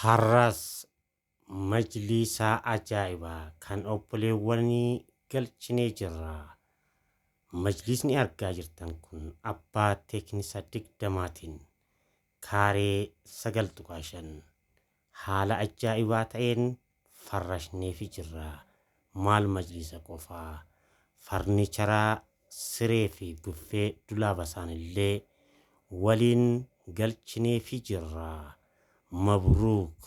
Har'as majlisaa ajaa'ibaa kan obboleewwanii galchinee jirra. Majlisni argaa jirtan kun abbaa teeknisa 20tiin kaaree 9.5 haala ajaa'ibaa ta'een farrashneefi jirra. Maal majlisa qofaa farnicharaa siree fi buffee dulaaba isaanillee waliin galchineefi jirra. Mabruuk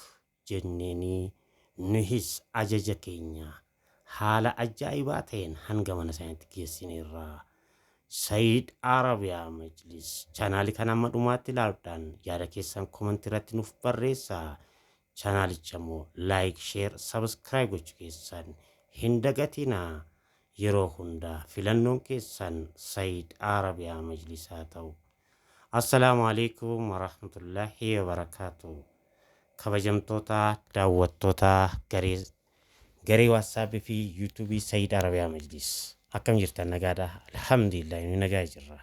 jenneeni nuhis ajaja keenya haala ajaa'ibaa ta'een hanga mana isaaniitti geessineerra. Sayyid Arabiyaa Majlis chaanaali kan amma dhumaatti ilaaluudhaan yaada keessan komentii irratti nuuf barreessaa. Chaanaalicha immoo laayik, sheer, sabskiraayib gochuu keessan hin dagatinaa. Yeroo hundaa filannoon keessan Sayyid Arabiyaa Majlis haa ta'u. Assalaamu alaikum warahmatullahi wabarakaatuh. Kabajamtoota daawwattoota garee WhatsApp fi YouTube Sayyid Arabiyaa Majlis akkam jirtan nagaadha. Alhamdulillah inni nagaa jirra.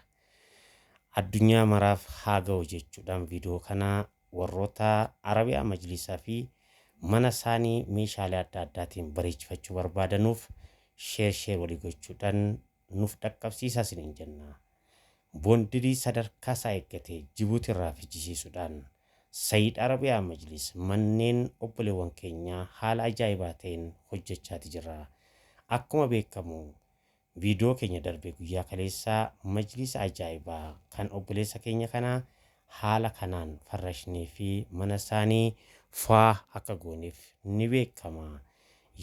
Addunyaa maraaf haa ga'u jechuudhaan viidiyoo kana warroota Arabiyaa Majlisaa fi mana isaanii meeshaalee adda addaatiin bareechifachuu barbaadanuuf sheer walii gochuudhaan nuuf dhaqqabsiisaa isiniin jenna. Boondirii sadarkaa isaa eeggate Jibuutii irraa fichisiisuudhaan Sayyid Arabiyaa Majlis manneen obboleewwan keenyaa haala ajaa'ibaa ta'een hojjechaati jira. Akkuma beekamu viidiyoo keenya darbe guyyaa kaleessaa majlisa ajaa'ibaa kan obboleessa keenya kanaa haala kanaan farrashnee fi mana isaanii faa akka gooneef ni beekama.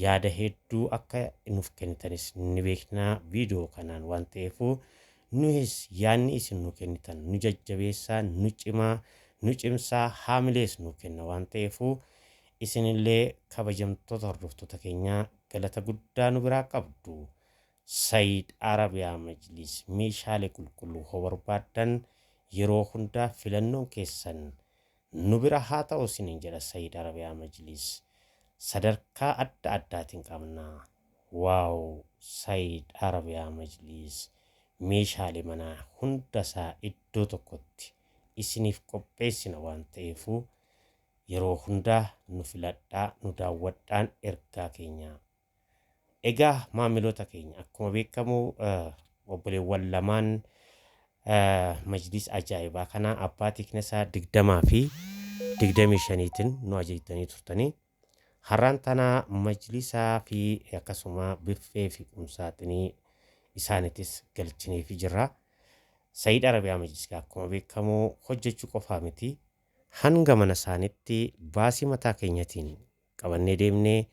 Yaada hedduu akka nuuf kennitanis ni beekna viidiyoo kanaan waan ta'eefu nuhis yaadni isin nu kennitan nu jajjabeessaa nu cimsaa haamilees nu kenna waan ta'eefu isinillee kabajamtoota hordoftoota keenyaa galata guddaa nu biraa qabdu. Sayyid Arabiyaa Majlis meeshaalee qulqulluu hoo barbaadan yeroo hundaa filannoon keessan nu bira haa ta'u isiniin jedha Sayyid Arabiyaa Majlis. Sadarkaa adda addaatiin qabna. Waaw Sayyid Arabiyaa Majlis meeshaalee manaa hundasaa iddoo tokkotti isiniif qopheessina waan ta'eefu yeroo hundaa nu filadhaa nu daawwadhaan ergaa keenya. Egaa maamiloota keenya akkuma beekamu obboleewwan lamaan majlis ajaa'ibaa kana abbaa teeknisaa 20 fi 25tiin nu ajajatanii turtanii. Har'aan tana majlisaa fi akkasuma biffee fi qumsaaxinii isaaniitis galchineefi jirra. Sayyid Arabiyaa Majlis akkuma beekamu hojjechuu qofaa miti hanga mana isaaniitti baasii mataa keenyatiin qabannee deemnee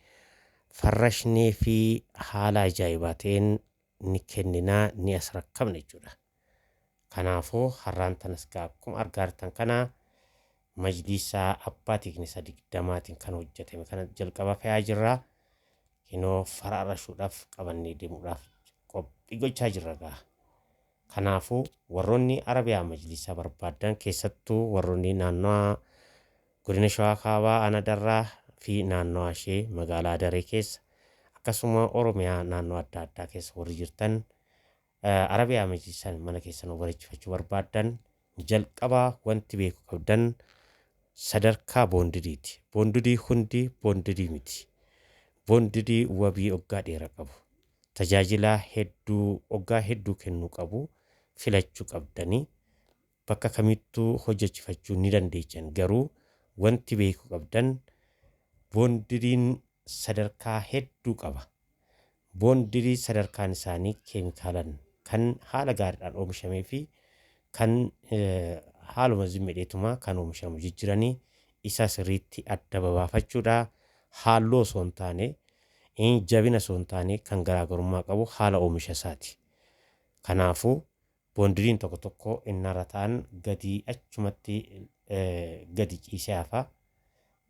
farrashnee fi haala ajaa'ibaa ta'een ni kenninaa ni as rakkabna jechuudha. Kanaafuu har'aan tanas akkuma argaa jirtan kana majlisaa abbaa teeknisaa 20tiin kan hojjetame kana jalqaba fe'aa jirra. Kinoo fararashuudhaaf qabannee deemuudhaaf qophii gochaa jirra gaa. Kanaafuu warroonni Arabiyaa Majlisaa barbaadan keessattuu warroonni naannoo godina Shawaa Kaabaa Anadarraa fi naannoo ishee magaalaa Daree keessa akkasuma Oromiyaa naannoo adda addaa keessa warri jirtan Arabiyaa Majlisaan mana keessan bareechifachuu barbaadan jalqabaa wanti beekuu qabdan sadarkaa boondiriiti. Boondirii hundi boondirii miti. Boondirii wabii waggaa dheeraa qabu. Tajaajila hedduu waggaa hedduu kennuu qabu filachuu qabdanii bakka kamittuu hojjechifachuu ni dandeechan. Garuu wanti beekuu qabdan boondiriin sadarkaa hedduu qaba. Boondirii sadarkaan isaanii keemikaalan kan haala gaariidhaan oomishamee fi kan haaluma zimmeedheetumaa kan oomishamu jijjiiranii isa sirriitti adda babaafachuudha. Halluu osoo hin taane jabina osoo hin taane kan garaagarummaa qabu haala oomisha isaati. Kanaafuu boondiriin tokko tokko innarra ta'an gadi achumatti gadi ciisee hafa.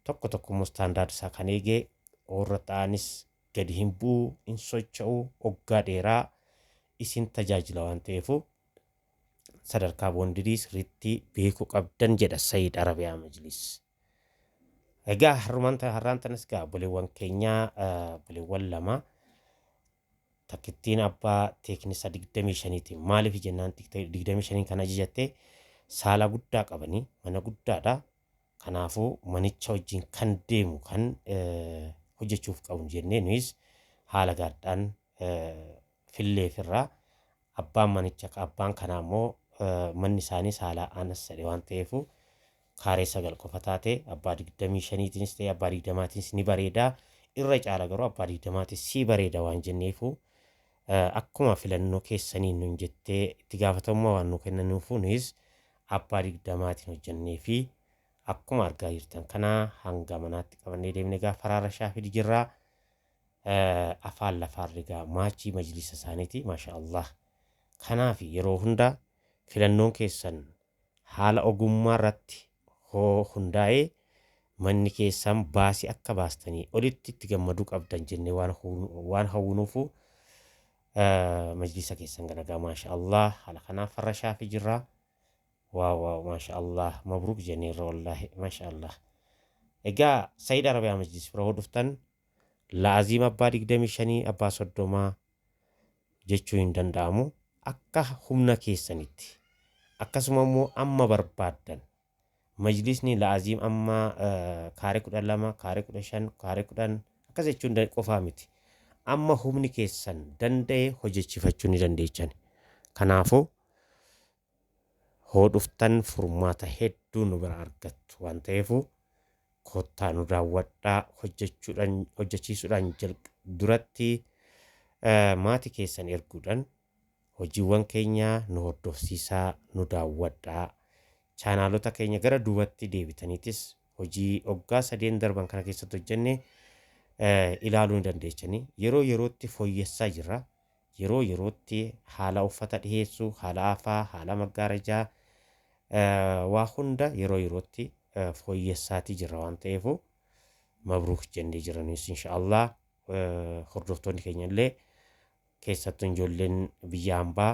Tokko tokko immoo istaandaard isaa kan eegee warra ta'anis gadi hin bu'u hin socho'u waggaa dheeraa isin tajaajila waan ta'eefu sadarkaa boondirii sirriitti beekuu qabdan jedha Sayyid Arabiyaa Majlis. Egaa har'aan tanas gaa obboleewwan keenyaa obboleewwan lama takkittiin abbaa teeknisa 25tiin maaliif jennaan 25 kan ajajatte saala guddaa qabanii mana guddaadha. Kanaafuu manicha wajjin kan deemu kan hojjechuuf qabu jennee nuyis haala gaadhaan filleefirraa abbaan manicha abbaan kanaa immoo manni isaaniis haala anas sadhe waan ta'eefu kaaree 9 qofa taate abbaa 25tiinis ta'e abbaa 20tiinis ni bareeda. Irra caala garuu abbaa 20tiis si bareeda waan jenneefu akkuma filannoo keessanii nun jettee itti gaafatamummaa waan nu kennanuufu nuyis abbaa 20tiin hojjennee fi akkuma argaa jirtan kana hanga manaatti qabannee deemnee gaafa faraara shaafii jirraa afaan lafaarri gaa maachii majlisa isaaniiti maashaallah. Kanaaf yeroo hunda filannoon keessan haala ogummaa irratti hundaa'ee manni keessan baasii akka baastanii olitti itti gammaduu qabdan jennee waan hawwinuufu majlisa keessan galagaa maashaallah. Haala kanaaf farra shaafii jirraa. واو ما شاء الله مبروك جنير والله ما شاء الله. إجا سيد عربي مجلس فرهود دفتن لازم أبا دقدمي شني أبا صدوما جتشوين دندامو أكا همنا كيسانيت أكا سمامو أما بربادن مجلسني لازم أما كاريكو دلما كاريكو دشان كاريكو دان أكا زيتشون دان قفامتي أما همني كيسان دندي هجتشي فتشوني دنديشان كنافو hoduftan furmaata hedduu nu bira argattu waan ta'eefu kottaa nu daawwadhaa hojjechiisuudhaan duratti maatii keessan erguudhaan hojiiwwan keenya nu hordofsiisaa nu daawwadhaa. Chaanaalota keenya gara duubatti deebitaniitis hojii waggaa 3 darban kana keessatti hojjenne ilaaluu ni dandeechanii yeroo yerootti fooyyessaa jirra. Yeroo yerootti haala uffata dhiheessuu haala afaa haala maggaarajaa waa hunda yeroo yerootti fooyyessaatii jirra waan ta'eefu mabruuk jennee jiranis inshaallah. Hordoftoonni keenya illee keessattuu ijoolleen biyya hambaa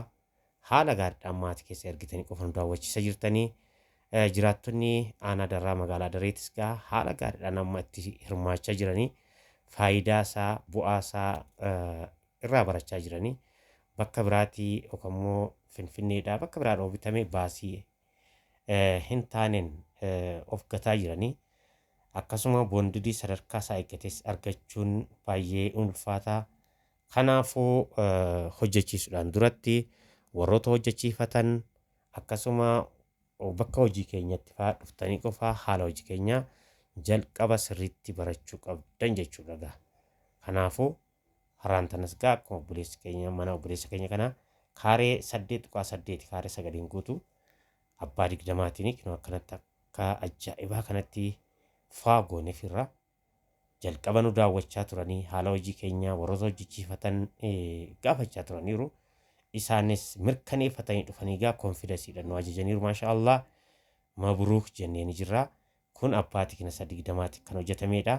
haala gaariidhaan maatii keessa ergitanii qofa nu daawwachiisaa jirtanii jiraattonni aanaa darraa magaalaa dareetis gaa haala gaariidhaan amma itti hirmaachaa jiranii faayidaa isaa bu'aa isaa irraa barachaa jiranii bakka biraatii yookaan immoo finfinneedhaa bakka biraa dhoobitamee baasii hin taaneen of gataa jiranii akkasuma boondidii sadarkaa isaa eeggates argachuun baay'ee ulfaataa. Kanaafuu hojjechiisuudhaan duratti warroota hojjechiifatan akkasuma bakka hojii keenyatti fa'aa dhuftanii qofaa haala hojii keenyaa jalqaba sirriitti barachuu qabdan jechuudha. Kanaafuu haraan tanas gaa akkuma obboleessi keenya mana obboleessa keenya kana kaaree 8.8 kaaree 9 guutuu abbaa 20tiin kinoo akkanatti akka ajaa'ibaa kanatti faagoone firra jalqaba nu daawwachaa turanii haala hojii keenyaa warroota hojjechiifatan gaafachaa turaniiru. Isaanis mirkaneeffatanii dhufanii gaa konfidensiidhaan nu ajajaniiru maashaallah mabruuk jennee ni jirra. Kun abbaa teeknisaa 20tiin kan hojjetamedha.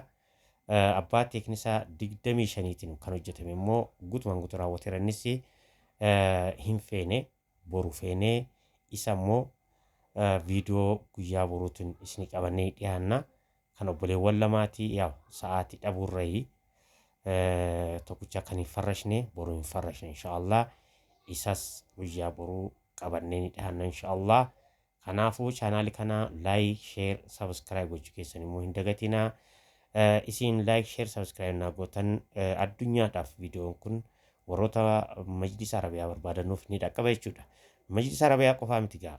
Abbaa teeknisaa 25tiin kan hojjetame immoo guutumaan guutuu raawwateeranis hin feene boru feene isa immoo viidiyoo guyyaa boruutiin isin qabannee dhiyaanna. Kan obboleewwan lamaatii yaa sa'aatii dhabuurraayi tokkicha kan hin farrashne boru hin farrashne inshaallah. Isas guyyaa boruu qabannee ni dhiyaanna inshaallah. Kanaafuu chaanaali kana laayik sheer sabskiraayib gochuu keessan immoo hin dagatinaa. Isin laayik sheer sabskiraayib naa gootan addunyaadhaaf viidiyoon kun warroota majlisa arabiyaa barbaadannuuf ni dhaqqaba jechuudha. Majlisa arabiyaa qofaa miti gaa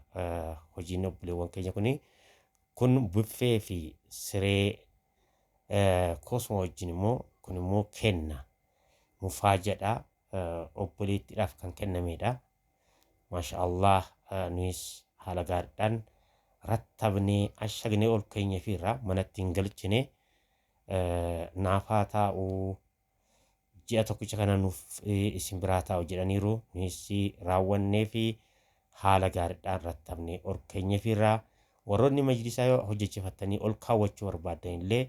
hojiin obboleewwan keenya kun buffee fi siree kosmoo wajjin immoo kun immoo kenna mufaajadha obboleettiidhaaf kan kennamedha. Maashaallah nuyis haala gaariidhaan rattabnee ashagnee ol keenya fi irraa manatti hin galchine naafaa taa'uu ji'a tokkicha kana nuuf isin biraa taa'u jedhaniiru. Nuyis raawwannee fi haala gaariidhaan rattabnee ol keenya fi irraa warroonni majlisaa hojjechiifatanii ol kaawwachuu barbaadan illee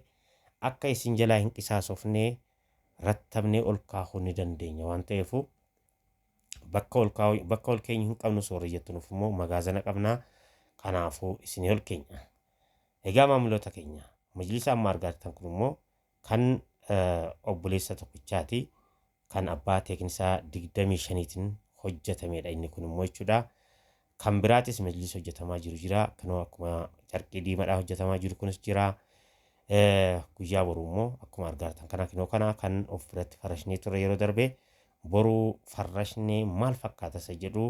akka isin jalaa hin qisaasofnee rattabnee ol kaahuu ni dandeenya waan ta'eefu bakka ol keenya hin qabnu soorri jettunuuf immoo magaazana qabnaa. Kanaafuu isin ol keenya egaa maamiloota keenya majlisa amma argaa jirtan kun immoo kan obboleessa tokkichaati kan abbaa teeknisaa 25tiin hojjetamedha inni kun immoo jechuudha. kan biraatis majlisa hojjetamaa jiru jira. Kanuma akkuma carqii diimaadhaa hojjetamaa jiru kunis jira. Guyyaa boruu immoo akkuma argaatan kana kinoo kana kan of biratti farashnee ture yeroo darbe boruu farrashnee maal fakkaata isa jedhu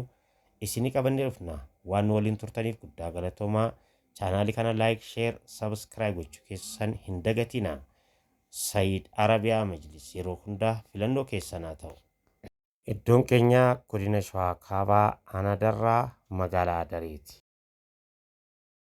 isinii qabannee dhufna. Waan waliin turtaniif guddaa galatoomaa. Chaanaalii kana like, share, subscribe gochuu keessan hin dagatinaa. Saayid Arabiyaa Majlis yeroo hundaa filannoo keessanaa ta'u. Iddoon keenya godina Shawaa Kaabaa Aanaa Darraa magaalaa Adareeti.